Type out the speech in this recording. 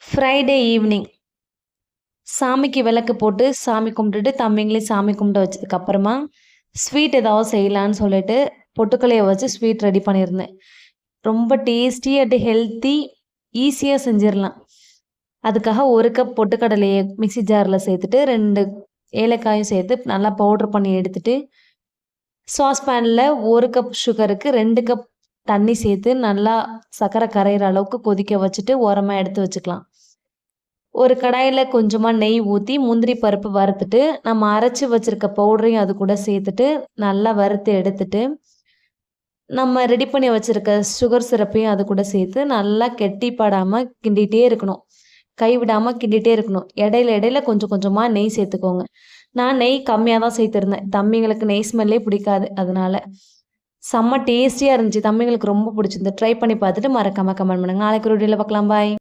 Friday evening சாமிக்கு விளக்கு போட்டு சாமி கும்பிட்டுட்டு தம்பிங்களையும் சாமி கும்பிட்டு வச்சதுக்கப்புறமா ஸ்வீட் ஏதாவது செய்யலான்னு சொல்லிட்டு பொட்டுக்கலையை வச்சு ஸ்வீட் ரெடி பண்ணியிருந்தேன். ரொம்ப டேஸ்டி அண்ட் ஹெல்த்தி, ஈஸியாக செஞ்சிடலாம். அதுக்காக 1 கப் பொட்டுக்கடலையை மிக்ஸி ஜாரில் சேர்த்துட்டு 2 ஏலக்காயும் சேர்த்து நல்லா பவுட்ரு பண்ணி எடுத்துட்டு சாஸ்பேனில் 1 கப் சுகருக்கு 2 கப் தண்ணி சேர்த்து நல்லா சர்க்கரை கரையிற அளவுக்கு கொதிக்க வச்சுட்டு ஓரமாக எடுத்து வச்சுக்கலாம். ஒரு கடாயில் கொஞ்சமாக நெய் ஊற்றி முந்திரி பருப்பு வறுத்துட்டு நம்ம அரைச்சி வச்சுருக்க பவுடரையும் அது கூட சேர்த்துட்டு நல்லா வறுத்து எடுத்துட்டு நம்ம ரெடி பண்ணி வச்சுருக்க சுகர் சிரப்பையும் அது கூட சேர்த்து நல்லா கெட்டிப்படாமல் கிண்டிகிட்டே இருக்கணும். கைவிடாமல் கிண்டிகிட்டே இருக்கணும். இடையில இடையில கொஞ்சம் கொஞ்சமாக நெய் சேர்த்துக்கோங்க. நான் நெய் கம்மியாக தான் சேர்த்துருந்தேன். தம்பிங்களுக்கு நெய் ஸ்மெல்லே பிடிக்காது. அதனால செம்ம டேஸ்டியாக இருந்துச்சு. தம்பிங்களுக்கு ரொம்ப பிடிச்சிருந்து. ட்ரை பண்ணி பார்த்துட்டு மறக்காமல் கமெண்ட் பண்ணுங்கள். நாளைக்கு ஒரு வீடியோவில் பார்க்கலாம். பாய்.